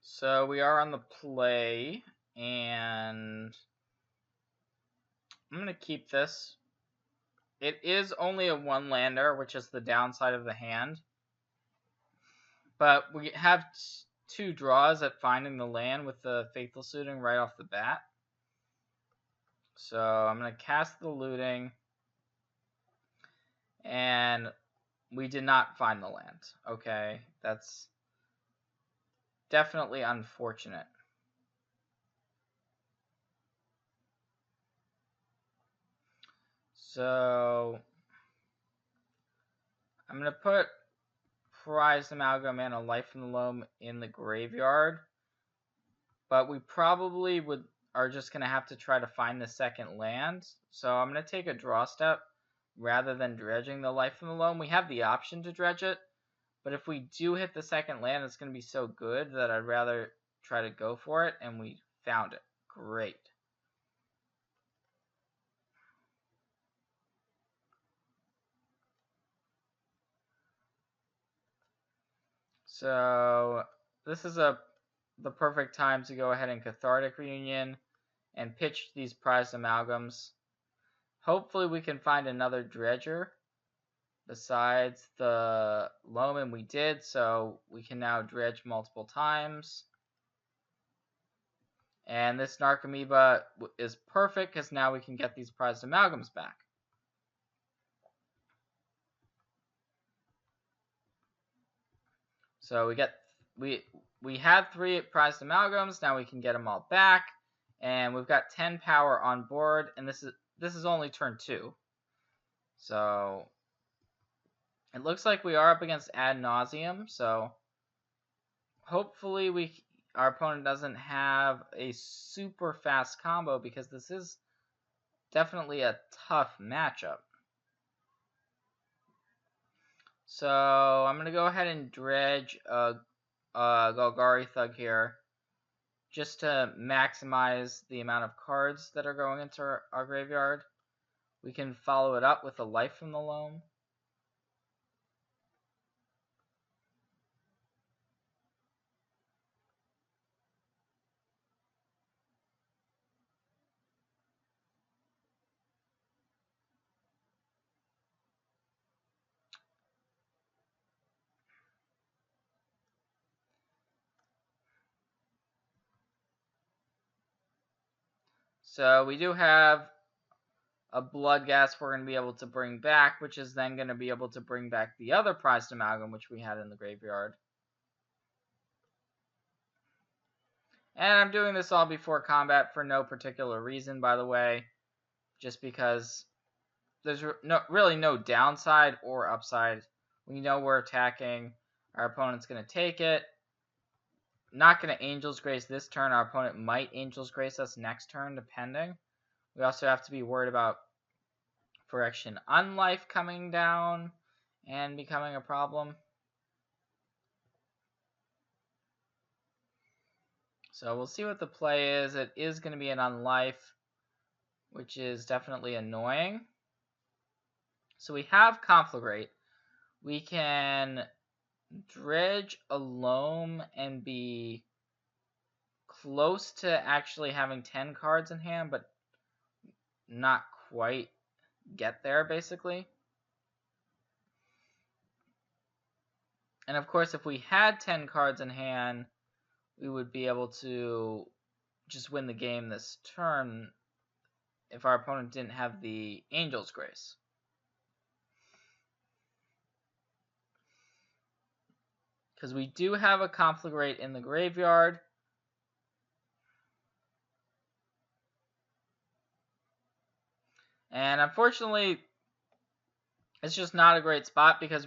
So we are on the play, and I'm going to keep this. It is only a one-lander, which is the downside of the hand. But we have two draws at finding the land with the Faithful Suiting right off the bat. So I'm going to cast the Looting, and we did not find the land. Okay, that's definitely unfortunate. So I'm going to put Prized Amalgam and a Life from the Loam in the graveyard, but we probably are just going to have to try to find the second land. So I'm going to take a draw step rather than dredging the Life from the Loam. We have the option to dredge it, but if we do hit the second land, it's going to be so good that I'd rather try to go for it, and we found it. Great. So this is the perfect time to go ahead and Cathartic Reunion and pitch these Prized Amalgams. Hopefully we can find another Dredger besides the Loam, we did, so we can now dredge multiple times. And this Narcomoeba is perfect because now we can get these Prized Amalgams back. So we had 3 Prized Amalgams, now we can get them all back, and we've got 10 power on board, and this is only turn 2. So it looks like we are up against Ad Nauseam, so hopefully our opponent doesn't have a super fast combo, because this is definitely a tough matchup. So I'm going to go ahead and dredge a Golgari Thug here, just to maximize the amount of cards that are going into our graveyard. We can follow it up with a Life from the Loam. So we do have a Bloodghast we're going to be able to bring back, which is then going to be able to bring back the other Prized Amalgam, which we had in the graveyard. And I'm doing this all before combat for no particular reason, by the way, just because there's really no downside or upside. We know we're attacking, our opponent's going to take it. Not going to Angel's Grace this turn. Our opponent might Angel's Grace us next turn, depending. We also have to be worried about Phyrexian Unlife coming down and becoming a problem. So we'll see what the play is. It is going to be an Unlife, which is definitely annoying. So we have Conflagrate. We can dredge a Loam and be close to actually having 10 cards in hand, but not quite get there, basically. And of course, if we had 10 cards in hand, we would be able to just win the game this turn if our opponent didn't have the Angel's Grace. Because we do have a Conflagrate in the graveyard. And unfortunately, it's just not a great spot because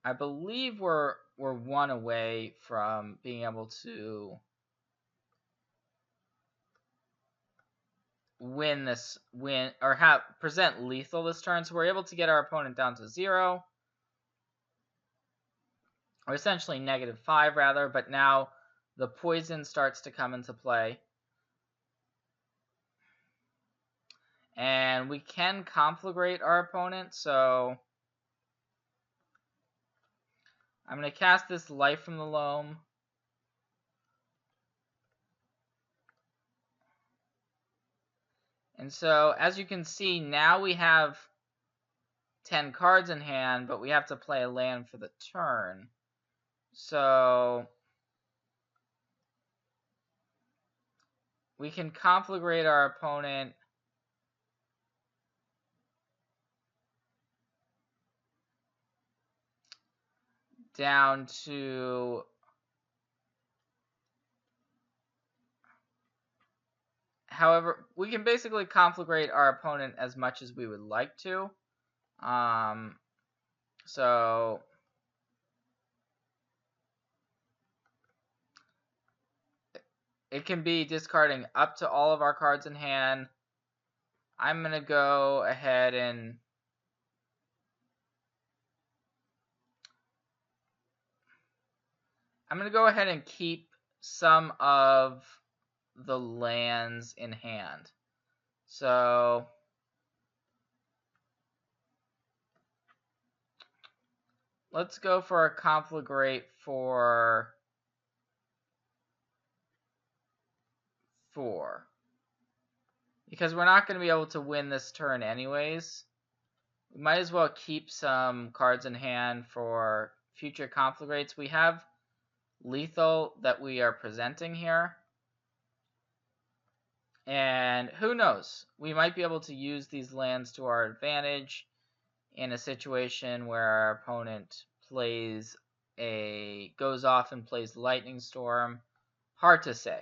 I believe we're 1 away from being able to present lethal this turn. So we're able to get our opponent down to 0. Or essentially -5 rather, but now the poison starts to come into play. And we can Conflagrate our opponent, so I'm going to cast this Life from the Loam. And so, as you can see, now we have 10 cards in hand, but we have to play a land for the turn. So we can conflagrate our opponent down to however, we can basically conflagrate our opponent as much as we would like to. So it can be discarding up to all of our cards in hand. I'm going to go ahead and keep some of the lands in hand. So let's go for a conflagrate for 4. Because we're not going to be able to win this turn anyways. We might as well keep some cards in hand for future conflagrates. We have lethal that we are presenting here. And who knows? We might be able to use these lands to our advantage in a situation where our opponent goes off and plays Lightning Storm. Hard to say.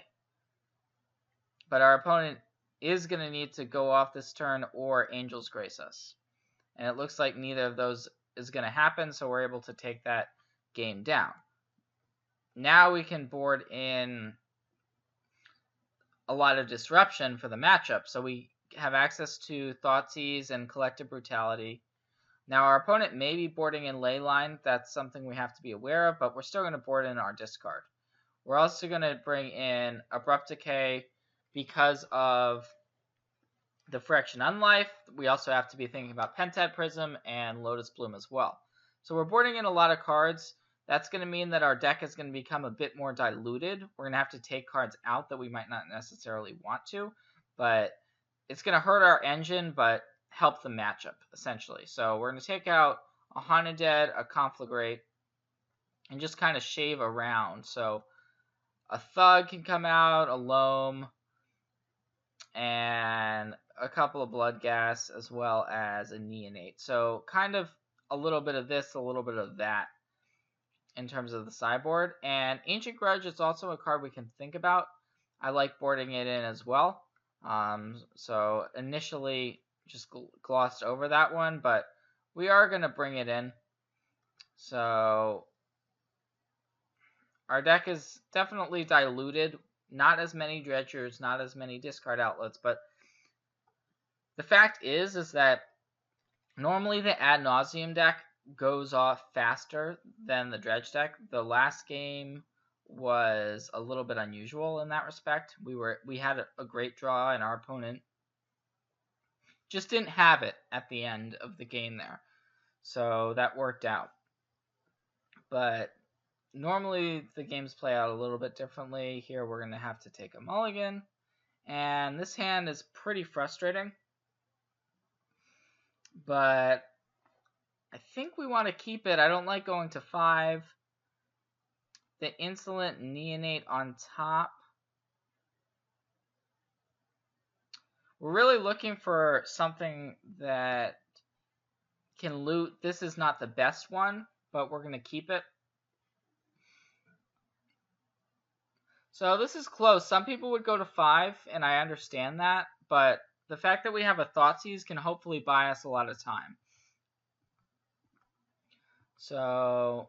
But our opponent is going to need to go off this turn or Angel's Grace us. And it looks like neither of those is going to happen, so we're able to take that game down. Now we can board in a lot of disruption for the matchup. So we have access to Thoughtseize and Collective Brutality. Now our opponent may be boarding in Leyline. That's something we have to be aware of, but we're still going to board in our discard. We're also going to bring in Abrupt Decay because of the Phyrexian Unlife. We also have to be thinking about Pentad Prism and Lotus Bloom as well. So we're boarding in a lot of cards. That's going to mean that our deck is going to become a bit more diluted. We're going to have to take cards out that we might not necessarily want to, but it's going to hurt our engine, but help the matchup, essentially. So we're going to take out a Haunted, a Conflagrate, and just kind of shave around. So a Thug can come out, a Loam, and a couple of Bloodghast, as well as a Neonate. So kind of a little bit of this, a little bit of that in terms of the sideboard. And Ancient Grudge is also a card we can think about. I like boarding it in as well. So initially just glossed over that one, but we are going to bring it in. So our deck is definitely diluted. Not as many dredgers, not as many discard outlets, but the fact is that normally the Ad Nauseam deck goes off faster than the Dredge deck. The last game was a little bit unusual in that respect. We had a great draw, and our opponent just didn't have it at the end of the game there. So that worked out. But normally the games play out a little bit differently. Here we're going to have to take a mulligan. And this hand is pretty frustrating. But I think we want to keep it. I don't like going to 5. The Insolent Neonate on top. We're really looking for something that can loot. This is not the best one, but we're going to keep it. So this is close. Some people would go to 5, and I understand that, but the fact that we have a Thoughtseize can hopefully buy us a lot of time. So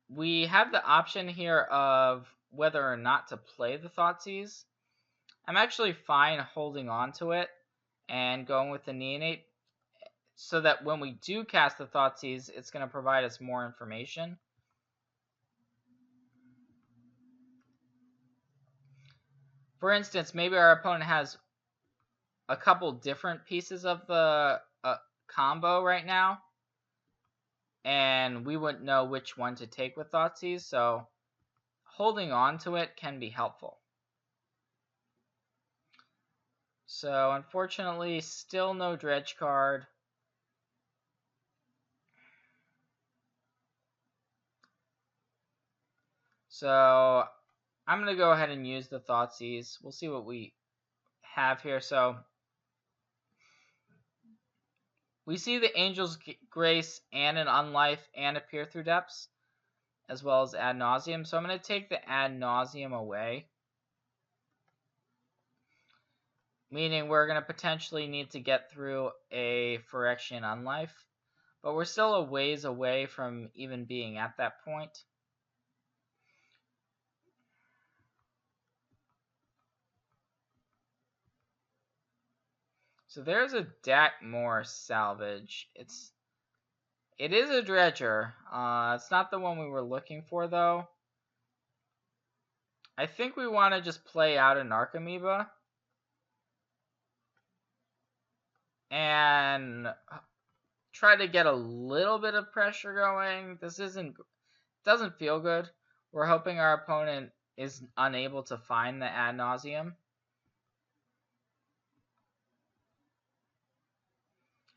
we have the option here of whether or not to play the Thoughtseize. I'm actually fine holding on to it and going with the Neonate so that when we do cast the Thoughtseize, it's going to provide us more information. For instance, maybe our opponent has a couple different pieces of the combo right now, and we wouldn't know which one to take with Thoughtseize, so holding on to it can be helpful. So, unfortunately, still no dredge card. So, I'm going to go ahead and use the Thoughtseize. We'll see what we have here. So, we see the Angel's Grace and an Unlife and a Peer Through Depths, as well as Ad Nauseam. So, I'm going to take the Ad Nauseam away. Meaning we're going to potentially need to get through a Phyrexian Unlife. But we're still a ways away from even being at that point. So there's a Dakmor salvage. It is a dredger. It's not the one we were looking for though. I think we want to just play out an Archamoeba and try to get a little bit of pressure going. This doesn't feel good. We're hoping our opponent is unable to find the Ad Nauseam.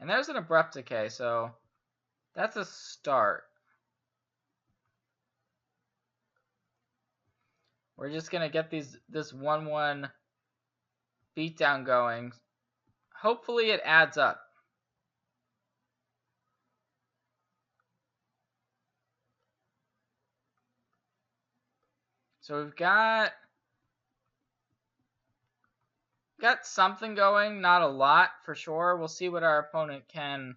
And there's an Abrupt Decay, so that's a start. We're just going to get this 1-1 beatdown going. Hopefully it adds up. So we've got something going, not a lot for sure. We'll see what our opponent can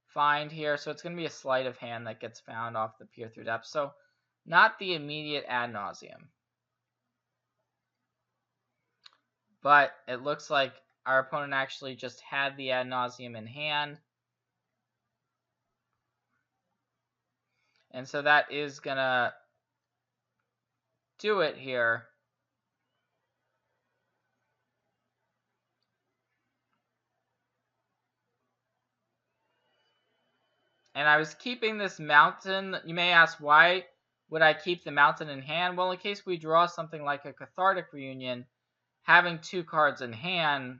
find here. So it's going to be a sleight of hand that gets found off the Peer Through Depth. So not the immediate Ad Nauseam. But it looks like our opponent actually just had the Ad Nauseam in hand. And so that is going to do it here. And I was keeping this mountain. You may ask, why would I keep the mountain in hand? Well, in case we draw something like a Cathartic Reunion, having 2 cards in hand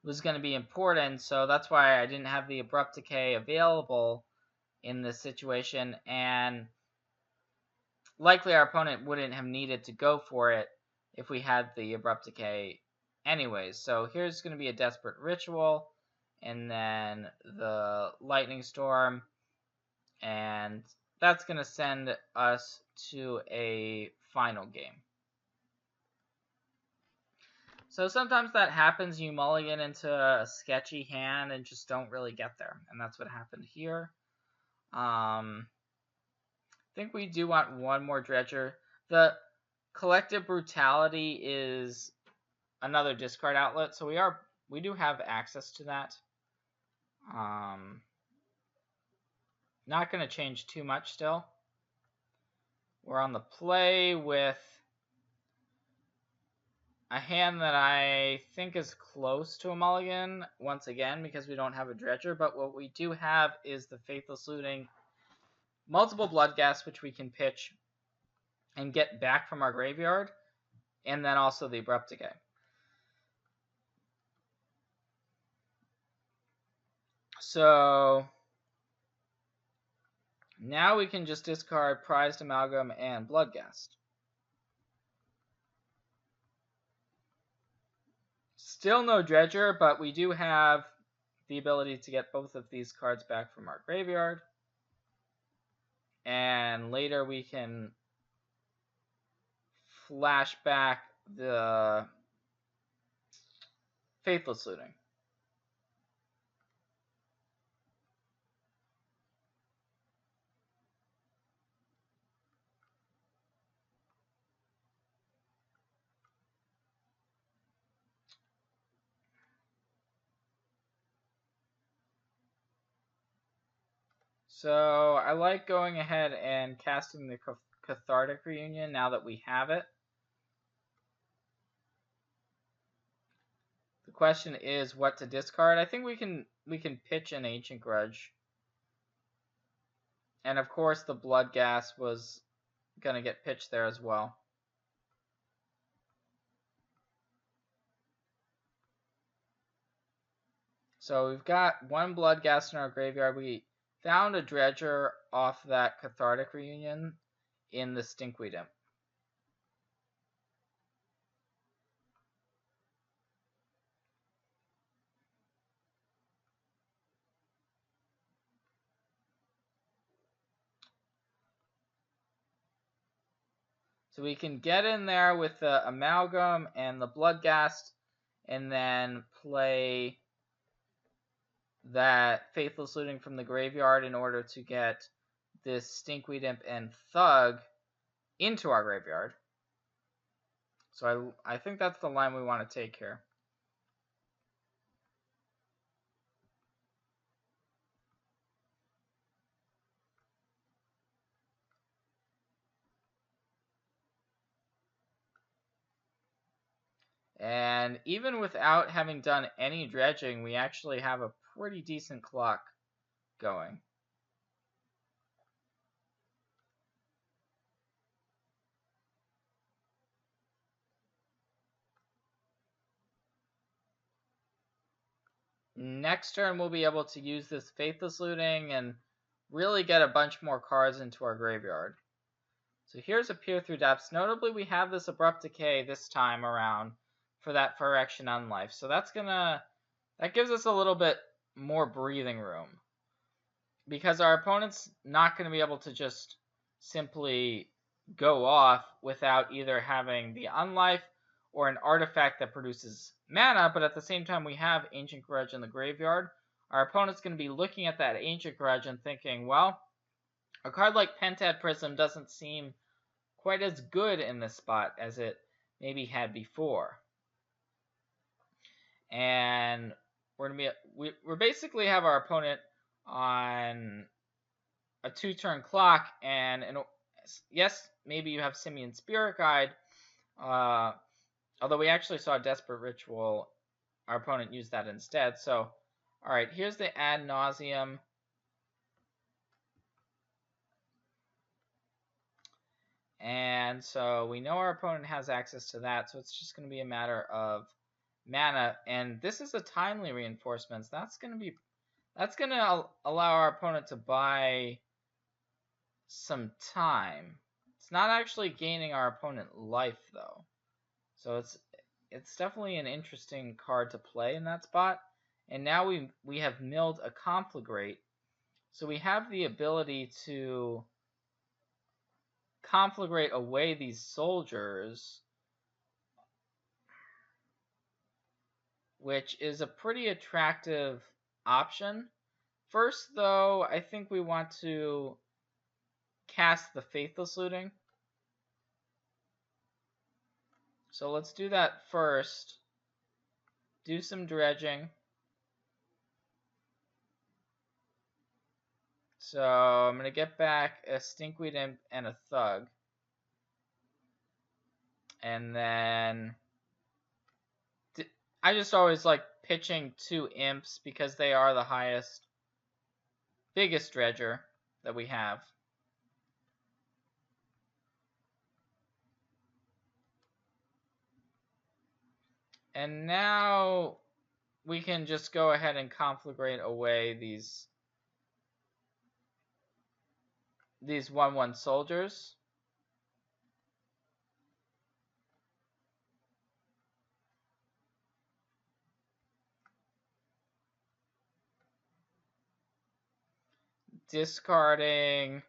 was going to be important. So that's why I didn't have the Abrupt Decay available in this situation. And likely our opponent wouldn't have needed to go for it if we had the Abrupt Decay anyways. So here's going to be a Desperate Ritual. And then the Lightning Storm, and that's going to send us to a final game. So sometimes that happens, you mulligan into a sketchy hand and just don't really get there, and that's what happened here. I think we do want one more dredger. The Collective Brutality is another discard outlet, so we do have access to that. Not going to change too much still. We're on the play with a hand that I think is close to a mulligan, once again, because we don't have a dredger. But what we do have is the Faithless Looting, multiple Bloodghast, which we can pitch and get back from our graveyard, and then also the Abrupt Decay. So now we can just discard Prized Amalgam and Bloodghast. Still no dredger, but we do have the ability to get both of these cards back from our graveyard. And later we can flash back the Faithless Looting. So I like going ahead and casting the Cathartic Reunion now that we have it. The question is what to discard. I think we can pitch an Ancient Grudge. And of course the Bloodghast was going to get pitched there as well. So we've got one Bloodghast in our graveyard. We found a Dredger off that Cathartic Reunion in the Stinkweed Imp. So we can get in there with the Amalgam and the Bloodghast, and then play that Faithless Looting from the graveyard in order to get this Stinkweed Imp and Thug into our graveyard. So I think that's the line we want to take here. And even without having done any dredging, we actually have a pretty decent clock going. Next turn, we'll be able to use this Faithless Looting and really get a bunch more cards into our graveyard. So here's a Peer Through Depths. Notably, we have this Abrupt Decay this time around for that Phyrexian Unlife. So that gives us a little bit more breathing room, because our opponent's not going to be able to just simply go off without either having the Unlife or an artifact that produces mana, but at the same time we have Ancient Grudge in the graveyard. Our opponent's going to be looking at that Ancient Grudge and thinking, well, a card like Pentad Prism doesn't seem quite as good in this spot as it maybe had before. And we basically have our opponent on a 2-turn clock, and yes, maybe you have Simian Spirit Guide, although we actually saw Desperate Ritual. Our opponent used that instead. So, alright, here's the Ad Nauseam. And so we know our opponent has access to that, so it's just going to be a matter of mana. And this is a timely reinforcement. So that's going to allow our opponent to buy some time. It's not actually gaining our opponent life, though. So it's definitely an interesting card to play in that spot. And now we have milled a Conflagrate, so we have the ability to Conflagrate away these soldiers, which is a pretty attractive option. First, though, I think we want to cast the Faithless Looting. So let's do that first. Do some dredging. So I'm going to get back a Stinkweed Imp and a Thug. And then I just always like pitching 2 Imps because they are the biggest dredger that we have. And now we can just go ahead and Conflagrate away these 1/1 soldiers. Discarding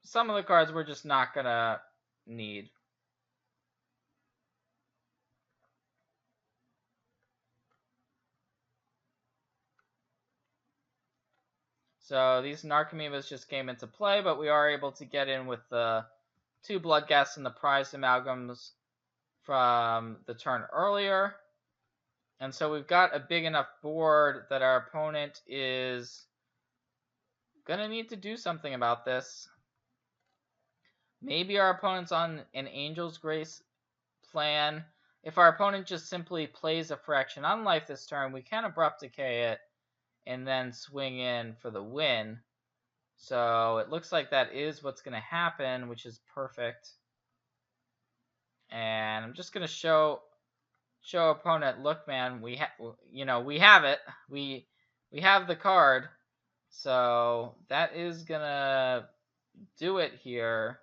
some of the cards we're just not gonna need. So these Narcomoebas just came into play, but we are able to get in with the 2 Bloodghasts and the prized Amalgams from the turn earlier. And so we've got a big enough board that our opponent is going to need to do something about this. Maybe our opponent's on an Angel's Grace plan. If our opponent just simply plays a Phyrexian Unlife this turn, we can Abrupt Decay it and then swing in for the win. So it looks like that is what's going to happen, which is perfect. And I'm just going to show show opponent, look, man, we have it. We have the card. So that is gonna do it here.